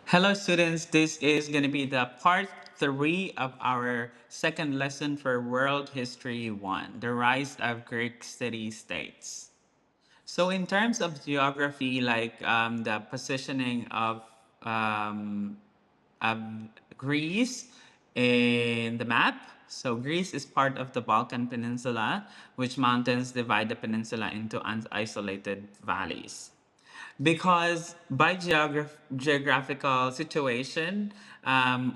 Hello, students. This is going to be the part three of our second lesson for World History 1, the rise of Greek city states. So, in terms of geography, like the positioning um, of Greece in the map. So, Greece is part of the Balkan Peninsula, which mountains divide the peninsula into isolated valleys because by geographical situation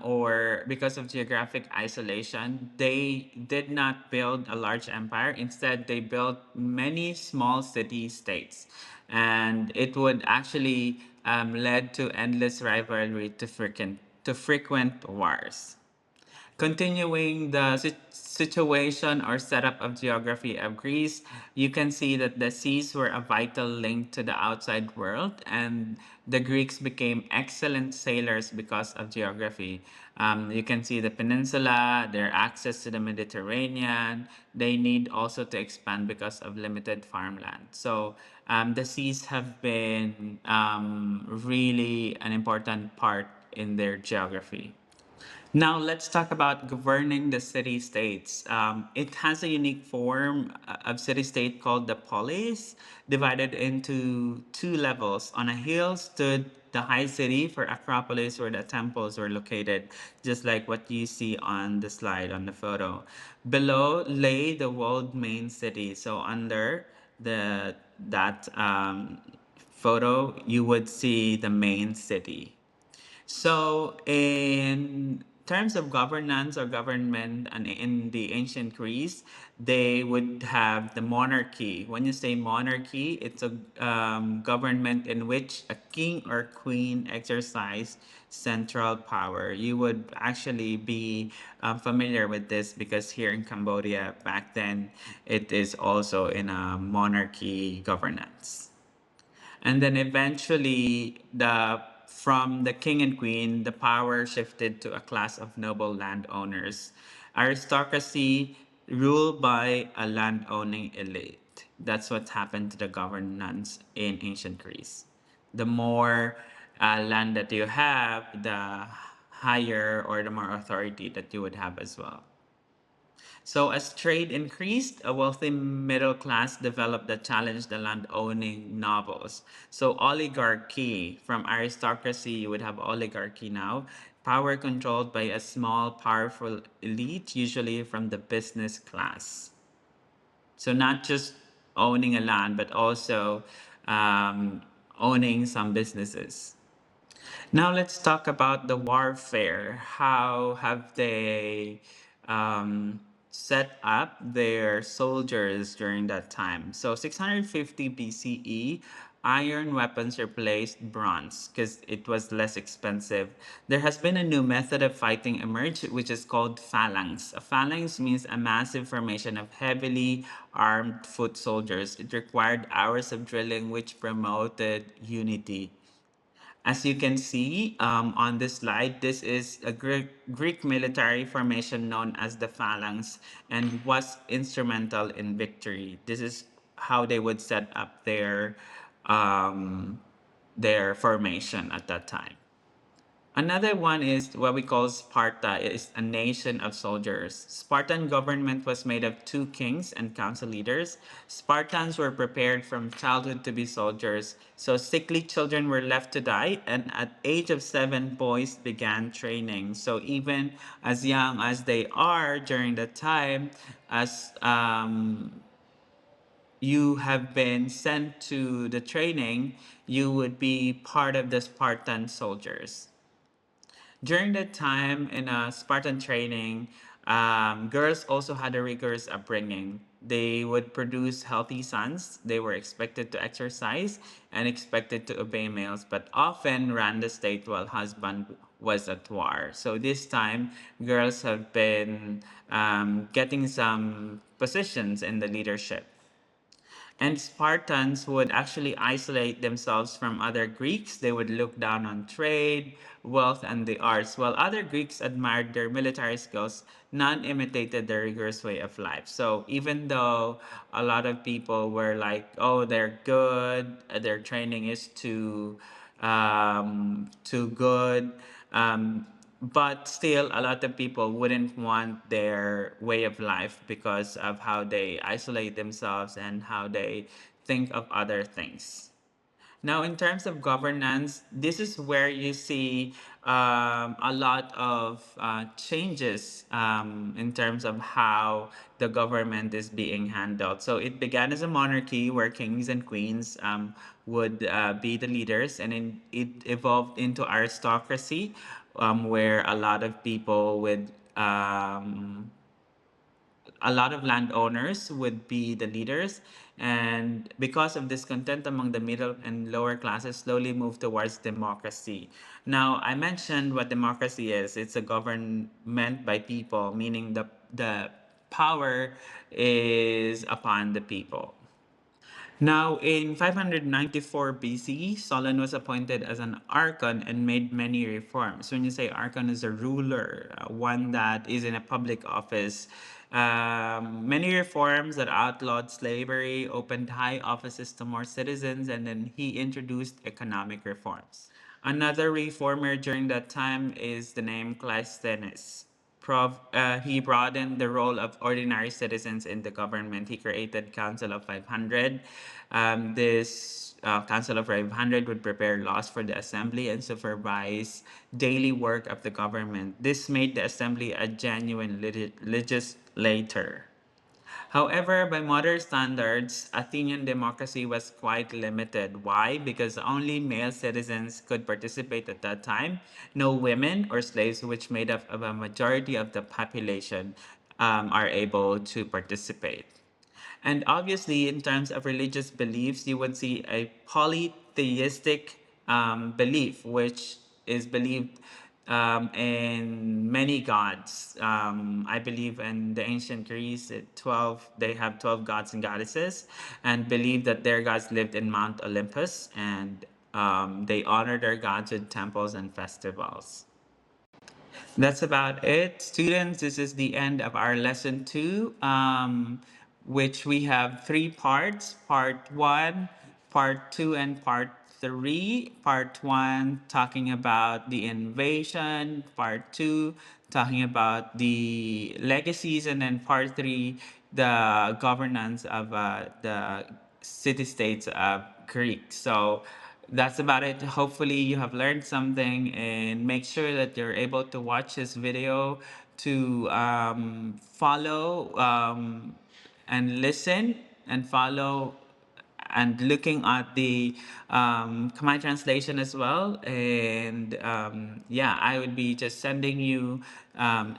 or because of geographic isolation, they did not build a large empire. Instead, they built many small city states, and it would actually led to endless rivalry to frequent wars. Continuing the situation or setup of geography of Greece, you can see that the seas were a vital link to the outside world, and the Greeks became excellent sailors because of geography. You can see the peninsula, their access to the Mediterranean. They need also to expand because of limited farmland. So the seas have been really an important part in their geography. Now let's talk about governing the city states. It has a unique form of city state called the polis, divided into two levels. On a hill stood the high city for Acropolis, where the temples were located, just like what you see on the slide on the photo. Below lay the walled main city. So under that photo, you would see the main city. So, in terms of governance or government, and in the ancient Greece, they would have the monarchy. When you say monarchy, it's a government in which a king or queen exercise central power. You would actually be familiar with this because here in Cambodia back then, it is also in a monarchy governance. And then eventually, the from the king and queen, the power shifted to a class of noble landowners. Aristocracy ruled by a landowning elite. That's what happened to the governance in ancient Greece. The more land that you have, the higher or the more authority that you would have as well. So as trade increased, a wealthy middle class developed that challenged the land-owning nobles. So oligarchy, from aristocracy, you would have oligarchy now, power controlled by a small, powerful elite, usually from the business class. So not just owning a land, but also um, owning some businesses. Now let's talk about the warfare. How have they set up their soldiers during that time? So 650 BCE, iron weapons replaced bronze because it was less expensive. There has been a new method of fighting emerged, which is called phalanx. A phalanx means a massive formation of heavily armed foot soldiers. It required hours of drilling, which promoted unity. As you can see on this slide, this is a Greek military formation known as the phalanx and was instrumental in victory. This is how they would set up um, their formation at that time. Another one is what we call Sparta. It is a nation of soldiers. Spartan government was made of two kings and council leaders. Spartans were prepared from childhood to be soldiers. So sickly children were left to die, and at age of 7, boys began training. So even as young as they are during the time, as you have been sent to the training, you would be part of the Spartan soldiers. During that time in Spartan training, girls also had a rigorous upbringing. They would produce healthy sons. They were expected to exercise and expected to obey males, but often ran the state while husband was at war. So this time, girls have been getting some positions in the leadership. And Spartans would actually isolate themselves from other Greeks. They would look down on trade, wealth, and the arts. While other Greeks admired their military skills, none imitated their rigorous way of life. So even though a lot of people were like, oh, they're good, their training is to to good. But still, a lot of people wouldn't want their way of life because of how they isolate themselves and how they think of other things. Now, in terms of governance, this is where you see a lot of changes in terms of how the government is being handled. So it began as a monarchy where kings and queens would be the leaders, and then it evolved into aristocracy, where a lot of landowners would be the leaders, and because of discontent among the middle and lower classes slowly moved towards democracy. Now, I mentioned what democracy is. It's a government by people, meaning the power is upon the people. Now, in 594 BC, Solon was appointed as an archon and made many reforms. When you say archon is a ruler, one that is in a public office, many reforms that outlawed slavery, opened high offices to more citizens, and then he introduced economic reforms. Another reformer during that time is the name Cleisthenes. He broadened the role of ordinary citizens in the government. He created Council of 500. This Council of 500 would prepare laws for the assembly and supervise daily work of the government. This made the assembly a genuine legislator. However, by modern standards, Athenian democracy was quite limited. Why? Because only male citizens could participate at that time. No women or slaves, which made up of a majority of the population, are able to participate. And obviously, in terms of religious beliefs, you would see a polytheistic belief, which is believed in many gods. I believe in the ancient Greece, 12, they have 12 gods and goddesses, and believe that their gods lived in Mount Olympus, and they honor their gods with temples and festivals. That's about it. Students, this is the end of our lesson two, which we have three parts: part one, part two, and part three. Part one talking about the invasion, part two talking about the legacies, and then part three, the governance of the city states of Greek. So that's about it. Hopefully you have learned something, and make sure that you're able to watch this video to follow and listen and follow and looking at the command translation as well. And yeah, I would be just sending you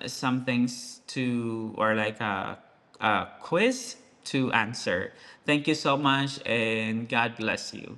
some things to, or like a quiz to answer. Thank you so much, and God bless you.